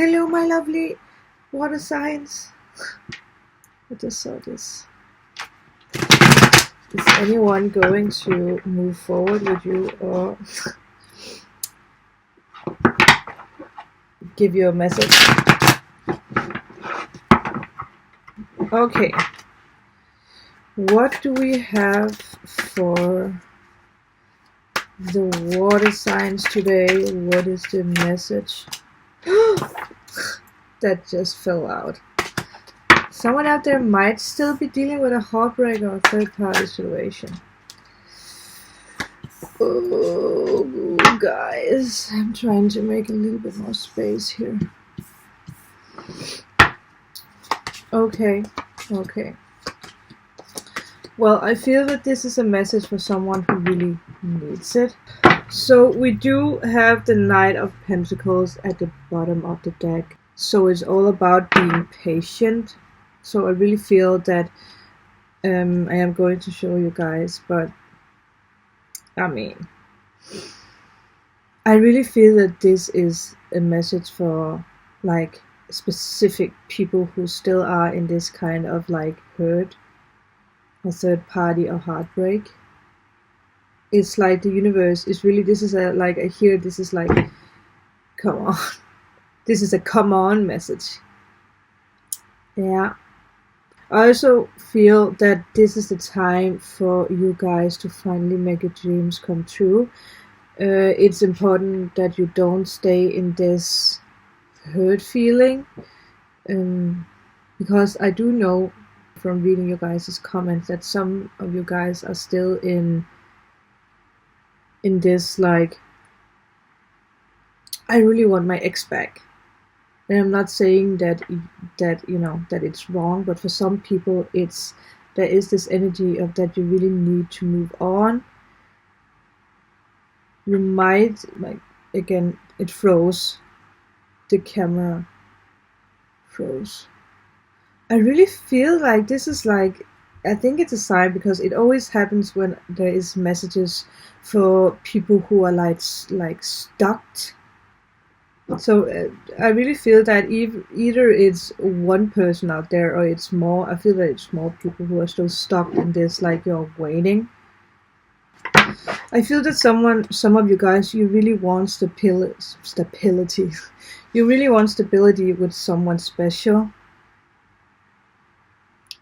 Hello, my lovely water signs. I just saw this. Is anyone going to move forward with you or give you a message? Okay. What do we have for the water signs today? What is the message? That just fell out. Someone out there might still be dealing with a heartbreak or a third-party situation. Oh, guys, I'm trying to make a little bit more space here. Okay. Well, I feel that this is a message for someone who really needs it. So we do have the Knight of Pentacles at the bottom of the deck. So it's all about being patient. So I really feel that I am going to show you guys, but I mean, I really feel that this is a message for like specific people who still are in this kind of like hurt, a third party or heartbreak. It's like the universe is really, this is a like, I hear this is like, come on. This is a come on message. Yeah. I also feel that this is the time for you guys to finally make your dreams come true. It's important that you don't stay in this hurt feeling. Because I do know from reading your guys' comments that some of you guys are still in this like, I really want my ex back. And I'm not saying that you know that it's wrong, but for some people there is this energy of that you really need to move on. You might, like, again, it froze. The camera froze. I really feel like this is like, I think it's a sign, because it always happens when there is messages for people who are like stuck. So I really feel that either it's one person out there or it's more, I feel that it's more people who are still stuck in this, like you're waiting. I feel that some of you guys, you really want stability. You really want stability with someone special.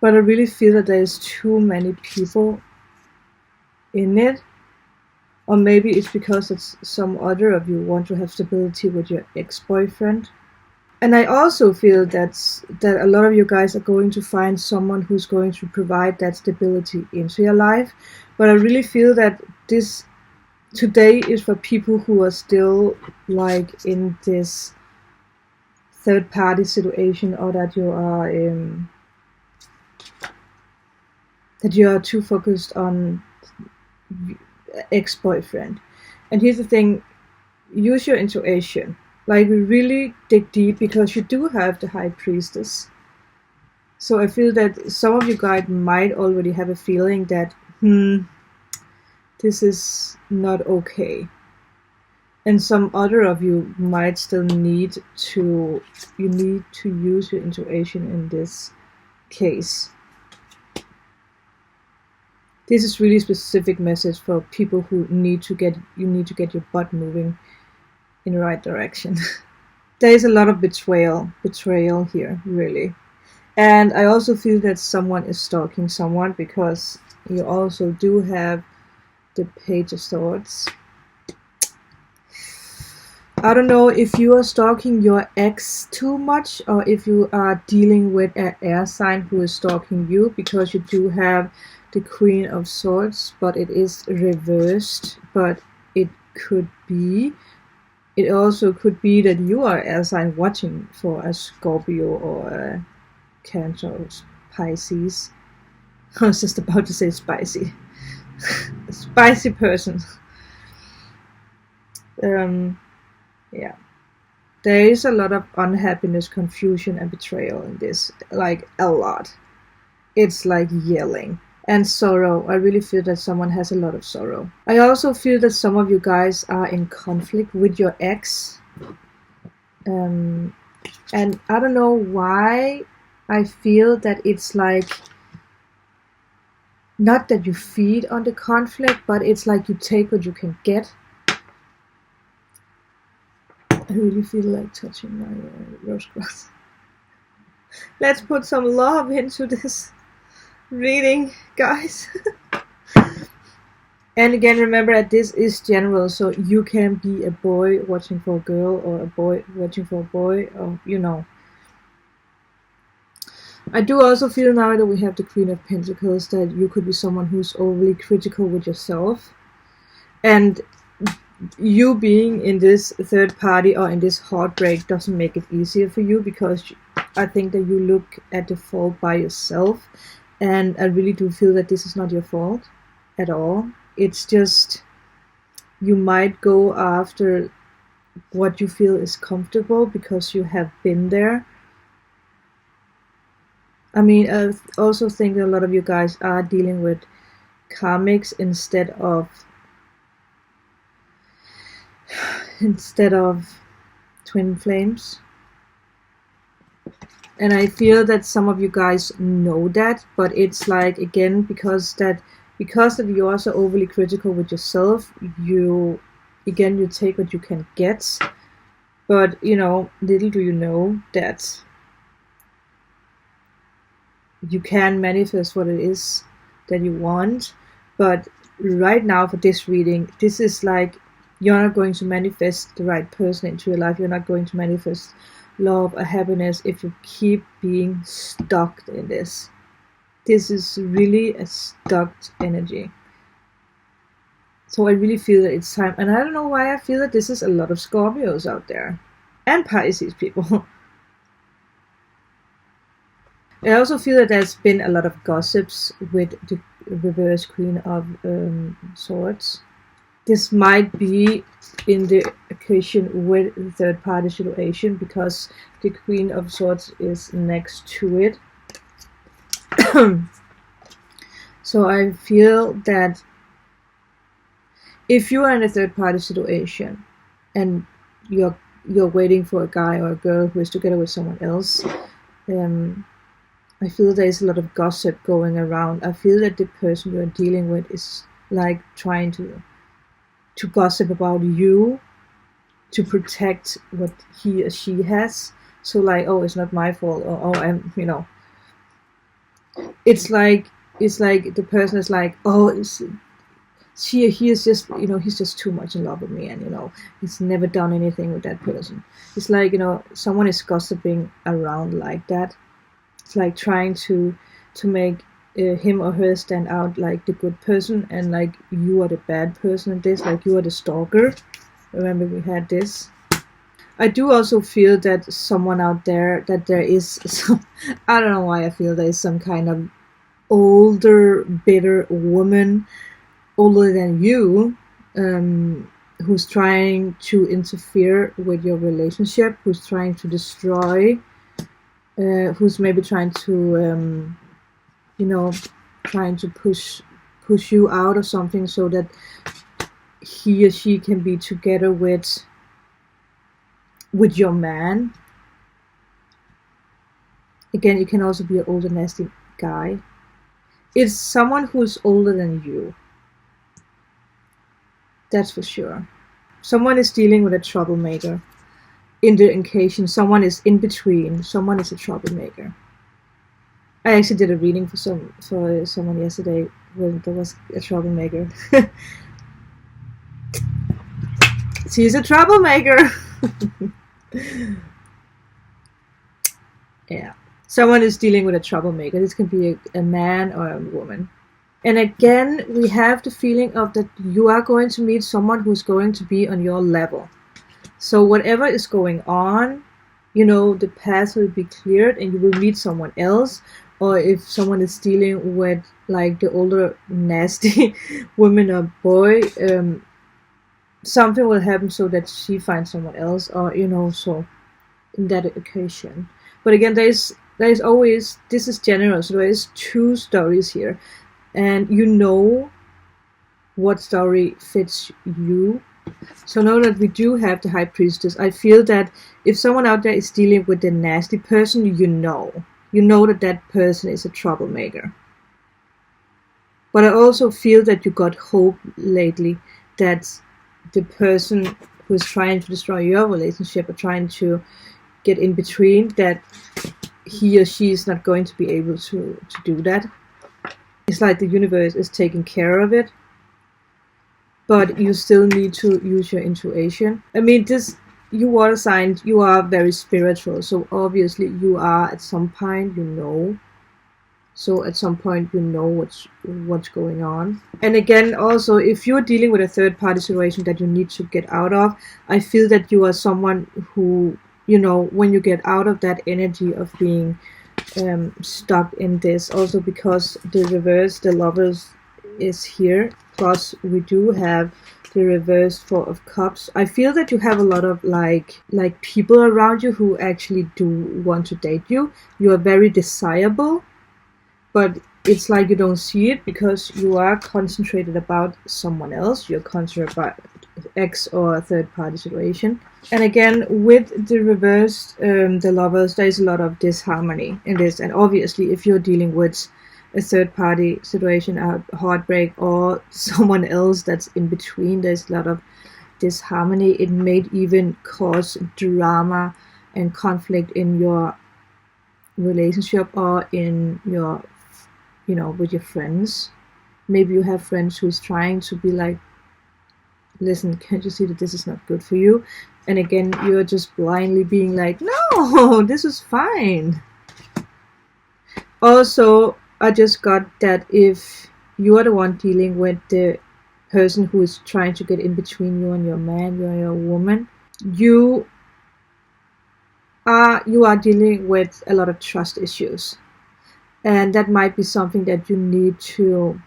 But I really feel that there's too many people in it. Or maybe it's because it's some other of you want to have stability with your ex-boyfriend. And I also feel that a lot of you guys are going to find someone who's going to provide that stability into your life. But I really feel that this today is for people who are still like in this third party situation, or that you are too focused on ex-boyfriend. And here's the thing, use your intuition, like really dig deep, because you do have the High Priestess. So I feel that some of you guys might already have a feeling that this is not okay, and some other of you might still need to use your intuition in this case. This is really specific message for people who need to get your butt moving in the right direction. There is a lot of betrayal here, really. And I also feel that someone is stalking someone, because you also do have the Page of Swords. I don't know if you are stalking your ex too much, or if you are dealing with an air sign who is stalking you, because you do have the Queen of Swords, but it is reversed. But it also could be that you are air sign watching for a Scorpio or a Cancer or Pisces. I was just about to say spicy. A spicy person. Yeah. There is a lot of unhappiness, confusion, and betrayal in this. Like, a lot. It's like yelling. And sorrow. I really feel that someone has a lot of sorrow. I also feel that some of you guys are in conflict with your ex. And I don't know why I feel that it's like, not that you feed on the conflict, but it's like you take what you can get. I really feel like touching my rose grass. Let's put some love into this reading, guys. And again, remember that this is general, so you can be a boy watching for a girl, or a boy watching for a boy, or you know. I do also feel now that we have the Queen of Pentacles that you could be someone who's overly critical with yourself. And you being in this third party or in this heartbreak doesn't make it easier for you, because I think that you look at the fault by yourself. And I really do feel that this is not your fault at all. It's just, you might go after what you feel is comfortable because you have been there. I mean, I also think that a lot of you guys are dealing with karmics instead of twin flames. And I feel that some of you guys know that, but it's like, again, because that you are so overly critical with yourself, you take what you can get. But, you know, little do you know that you can manifest what it is that you want. But right now for this reading, this is like, you're not going to manifest the right person into your life. You're not going to manifest love or happiness if you keep being stuck in this. This is really a stuck energy. So I really feel that it's time. And I don't know why I feel that this is a lot of Scorpios out there. And Pisces people. I also feel that there's been a lot of gossips with the reverse Queen of Swords. This might be in the occasion with the third party situation, because the Queen of Swords is next to it. So I feel that if you are in a third party situation and you're waiting for a guy or a girl who is together with someone else, I feel there is a lot of gossip going around. I feel that the person you're dealing with is like trying to gossip about you to protect what he or she has. So like, oh, it's not my fault, or oh, I'm, you know, it's like the person is like, oh, he is just, you know, he's just too much in love with me, and you know, he's never done anything with that person. It's like, you know, someone is gossiping around like that. It's like trying to make him or her stand out like the good person, and like you are the bad person in this, like you are the stalker. Remember we had this. I do also feel that someone out there, that there is some, I don't know why I feel there is some kind of older, bitter woman, older than you, who's trying to interfere with your relationship, who's trying to destroy, who's maybe trying to, you know, trying to push you out of something so that he or she can be together with your man. Again, it can also be an older nasty guy. It's someone who's older than you. That's for sure. Someone is dealing with a troublemaker. In the occasion, someone is in between. Someone is a troublemaker. I actually did a reading for someone yesterday when there was a troublemaker. She's a troublemaker. Yeah. Someone is dealing with a troublemaker. This can be a man or a woman. And again, we have the feeling of that you are going to meet someone who's going to be on your level. So whatever is going on, you know, the path will be cleared and you will meet someone else. Or if someone is dealing with like the older nasty woman or boy, something will happen so that she finds someone else, or you know, so in that occasion. But again, there is always, this is general, so there is two stories here, and you know what story fits you. So now that we do have the High Priestess, I feel that if someone out there is dealing with a nasty person, you know that that person is a troublemaker. But I also feel that you got hope lately that the person who is trying to destroy your relationship or trying to get in between, that he or she is not going to be able to do that. It's like the universe is taking care of it, but you still need to use your intuition. I mean, you water signs, you are very spiritual, so obviously you are at some point, so at some point you know what's going on. And again, also, if you're dealing with a third party situation that you need to get out of, I feel that you are someone who, when you get out of that energy of being stuck in this, also because the reverse, the Lovers, is here, plus we do have the reverse Four of Cups. I feel that you have a lot of like people around you who actually do want to date you. You are very desirable, but it's like you don't see it because you are concentrated about someone else. You're concentrated about ex or a third party situation. And again, with the reverse, the Lovers, there is a lot of disharmony in this. And obviously, if you're dealing with a third party situation, a heartbreak, or someone else that's in between, there's a lot of disharmony. It may even cause drama and conflict in your relationship or in your, with your friends. Maybe you have friends who's trying to be like, listen, can't you see that this is not good for you? And again, you're just blindly being like, no, this is fine. Also, I just got that if you are the one dealing with the person who is trying to get in between you and your man, you and your woman, you are dealing with a lot of trust issues. And that might be something that you need to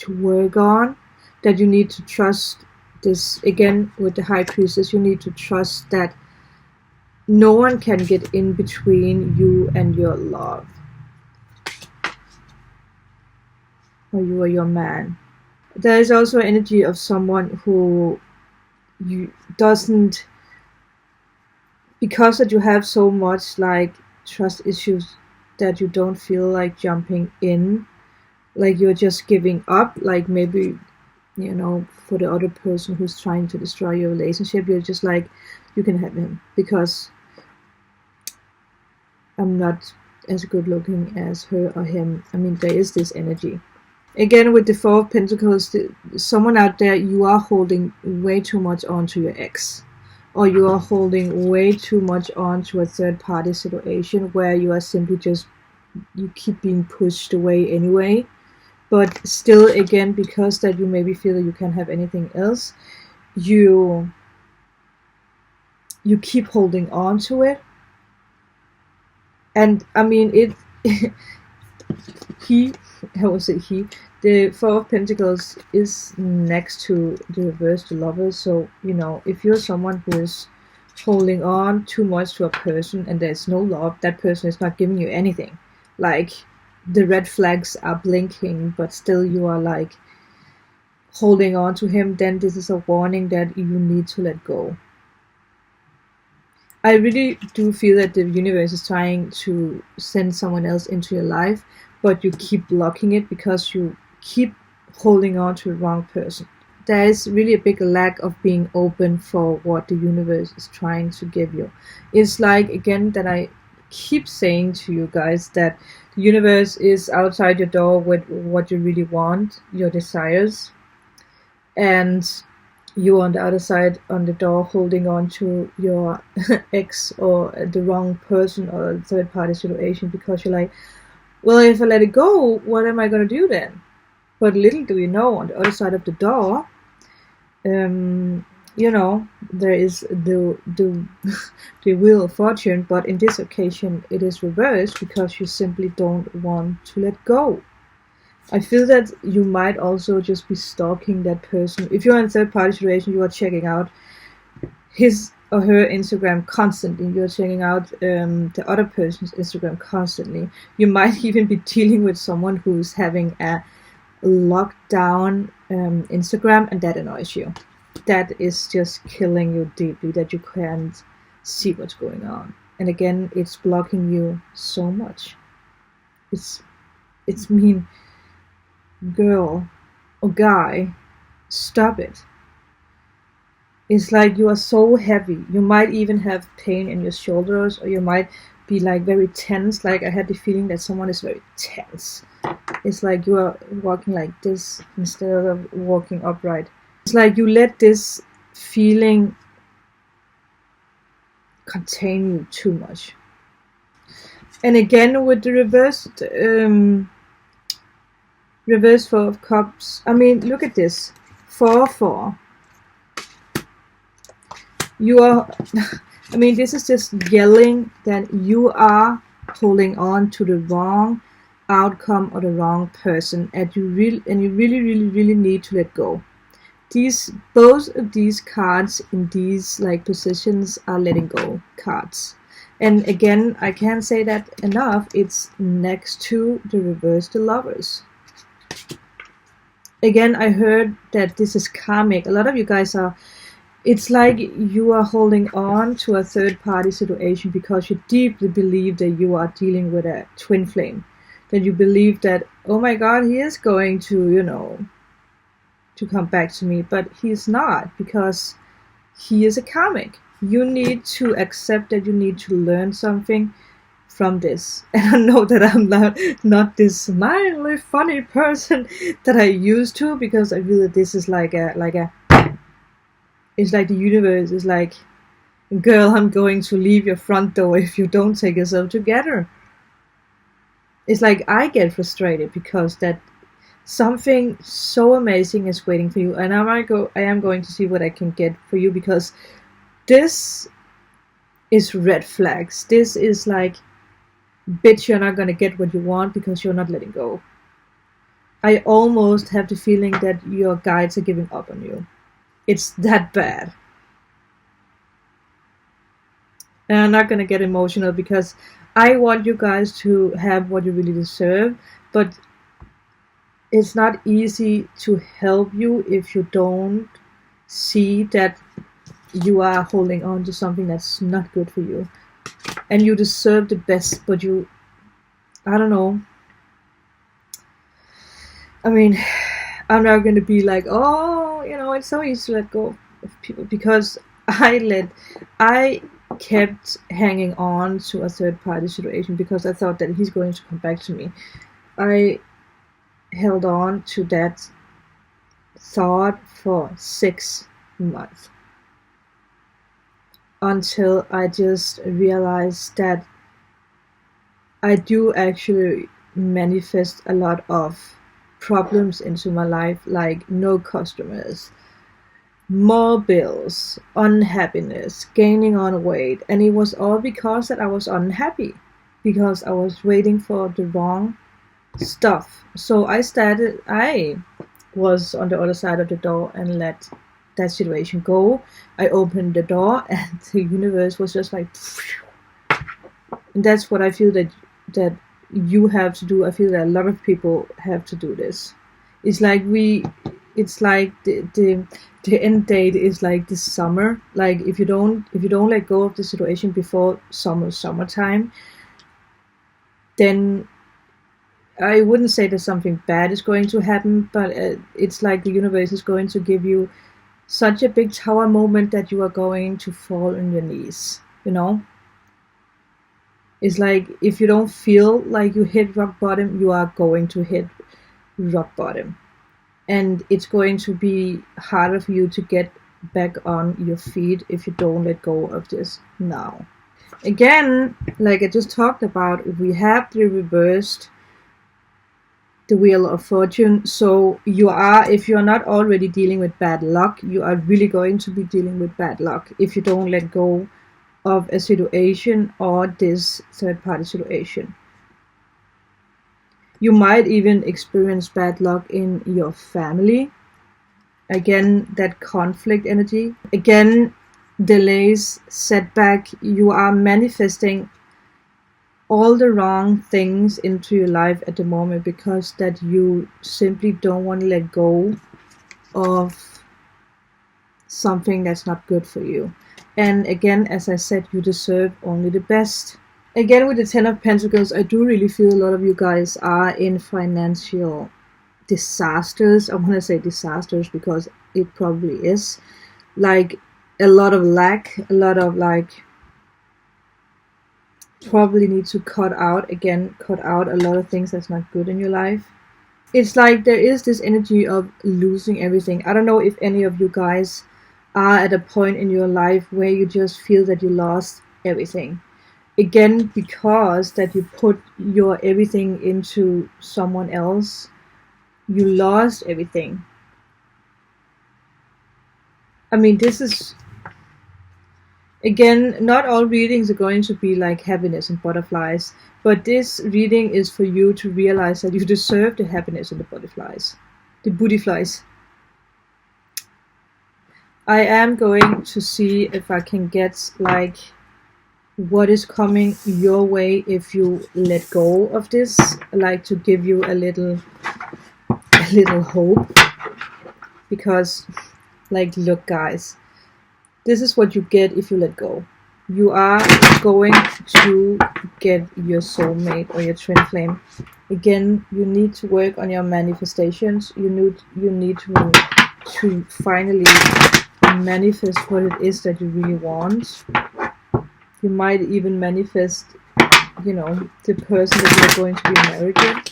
work on, that you need to trust this. Again, with the High Priestess, you need to trust that no one can get in between you and your love, or you or your man. There is also energy of someone who doesn't, because that you have so much like trust issues, that you don't feel like jumping in, like you're just giving up, like maybe, for the other person who's trying to destroy your relationship, you're just like, you can have him because I'm not as good looking as her or him. I mean, there is this energy. Again, with the Four of Pentacles, someone out there, you are holding way too much on to your ex, or you are holding way too much on to a third party situation where you are simply just, you keep being pushed away anyway. But still, again, because that you maybe feel that you can't have anything else, you keep holding on to it. And I mean, the Four of Pentacles is next to the reverse, the Lovers. So, if you're someone who is holding on too much to a person and there's no love, that person is not giving you anything. Like, the red flags are blinking, but still you are like holding on to him, then this is a warning that you need to let go. I really do feel that the universe is trying to send someone else into your life, but you keep blocking it because you keep holding on to the wrong person. There is really a big lack of being open for what the universe is trying to give you. It's like, again, that I keep saying to you guys that the universe is outside your door with what you really want, your desires, and you on the other side on the door holding on to your ex or the wrong person or third party situation because you're like, well, if I let it go, what am I going to do then? But little do you know, on the other side of the door, there is the Wheel of Fortune, but in this occasion it is reversed because you simply don't want to let go. I feel that you might also just be stalking that person. If you're in a third party situation, you are checking out his or her Instagram constantly. You're checking out the other person's Instagram constantly. You might even be dealing with someone who's having a lockdown Instagram, and that annoys you. that is just killing you deeply, that you can't see what's going on. And again, it's blocking you so much. It's mean, girl or guy, stop it. It's like you are so heavy. You might even have pain in your shoulders, or you might be like very tense. Like I had the feeling that someone is very tense. It's like you are walking like this instead of walking upright. It's like you let this feeling contain you too much. And again with the reverse Four of Cups. I mean, look at this. 4-4. You are, I mean, this is just yelling that you are holding on to the wrong outcome or the wrong person, and you really need to let go. Both of these cards in these like positions are letting go cards. And again, I can't say that enough. It's next to the reverse, the Lovers. Again, I heard that this is karmic. A lot of you guys are, it's like you are holding on to a third party situation because you deeply believe that you are dealing with a twin flame. That you believe that, oh my God, he is going to, you know, to come back to me. But he's not, because he is a karmic. You need to accept that you need to learn something from this. And I know that I'm not this smiley, funny person that I used to, because I feel that this is it's like the universe is like, girl, I'm going to leave your front door if you don't take yourself together. It's like I get frustrated because that something so amazing is waiting for you, and I am going to see what I can get for you, because this is red flags. This is like, bitch, you're not gonna get what you want because you're not letting go. I almost have the feeling that your guides are giving up on you. It's that bad. And I'm not gonna get emotional because I want you guys to have what you really deserve, but it's not easy to help you if you don't see that you are holding on to something that's not good for you. And you deserve the best, but you, I don't know. I mean, I'm not going to be like, oh, you know, it's so easy to let go of people, because I kept hanging on to a third party situation because I thought that he's going to come back to me. I held on to that thought for 6 months until I just realized that I do actually manifest a lot of problems into my life, like no customers, more bills, unhappiness, gaining on weight, and it was all because that I was unhappy, because I was waiting for the wrong stuff. So I was on the other side of the door and let that situation go. I opened the door and the universe was just like, and that's what I feel that you have to do. I feel that a lot of people have to do this. It's like it's like the end date is like this summer. Like if you don't let go of the situation before summertime, then I wouldn't say that something bad is going to happen, but it's like the universe is going to give you such a big tower moment that you are going to fall on your knees, you know? It's like if you don't feel like you hit rock bottom, you are going to hit rock bottom. And it's going to be harder for you to get back on your feet if you don't let go of this now. Again, like I just talked about, we have the reversed, the Wheel of Fortune. So you are, if you're not already dealing with bad luck, you are really going to be dealing with bad luck if you don't let go of a situation or this third party situation. You might even experience bad luck in your family. Again, that conflict energy. Again, delays, setback. You are manifesting all the wrong things into your life at the moment because that you simply don't want to let go of something that's not good for you. And again, as I said, you deserve only the best. Again, with the Ten of Pentacles, I do really feel a lot of you guys are in financial disasters. I want to say disasters because it probably is. Like a lot of lack, a lot of like, probably need to cut out a lot of things that's not good in your life. It's like there is this energy of losing everything. I don't know if any of you guys are at a point in your life where you just feel that you lost everything. Again, because that you put your everything into someone else, you lost everything. I mean, this is, again, not all readings are going to be like happiness and butterflies, but this reading is for you to realize that you deserve the happiness and the butterflies. The butterflies. I am going to see if I can get like what is coming your way if you let go of this, like to give you a little hope. Because like, look guys, this is what you get if you let go. You are going to get your soulmate or your twin flame. Again, you need to work on your manifestations. You need to finally manifest what it is that you really want. You might even manifest, you know, the person that you're going to be married with.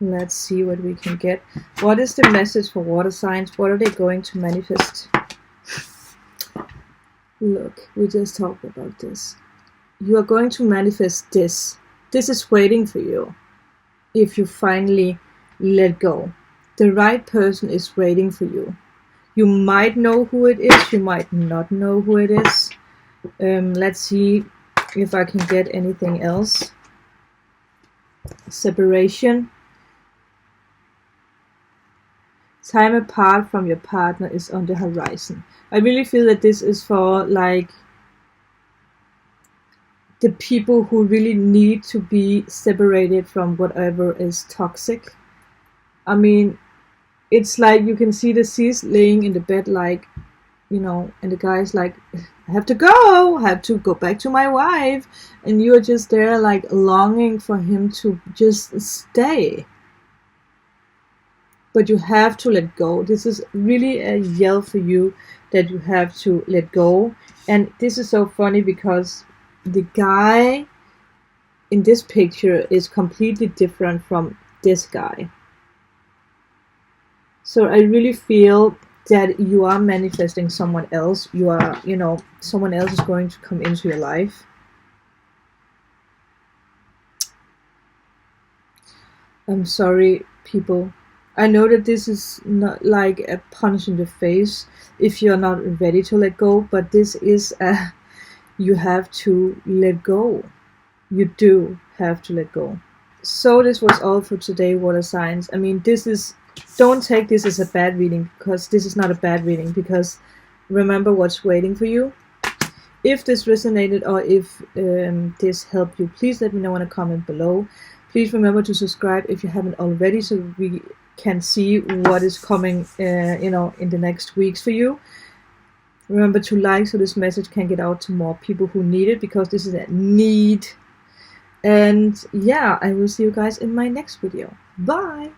Let's see what we can get. What is the message for water signs? What are they going to manifest? Look, we just talked about this. You are going to manifest this. This is waiting for you if you finally let go. The right person is waiting for you. You might know who it is. You might not know who it is. Let's see if I can get anything else. Separation. Time apart from your partner is on the horizon. I really feel that this is for like the people who really need to be separated from whatever is toxic. I mean, it's like you can see the sis laying in the bed like, you know, and the guy's like, I have to go back to my wife. And you're just there like longing for him to just stay. But you have to let go. This is really a yell for you that you have to let go. And this is so funny because the guy in this picture is completely different from this guy. So I really feel that you are manifesting someone else. You are, you know, someone else is going to come into your life. I'm sorry, people. I know that this is not like a punch in the face if you're not ready to let go, but this is a, you have to let go. You do have to let go. So this was all for today, water signs. I mean, this is, don't take this as a bad reading, because this is not a bad reading, because remember what's waiting for you. If this resonated or if this helped you, please let me know in a comment below. Please remember to subscribe if you haven't already, so we can see what is coming you know, in the next weeks for you. Remember to like so this message can get out to more people who need it, because this is a need. And yeah, I will see you guys in my next video. Bye.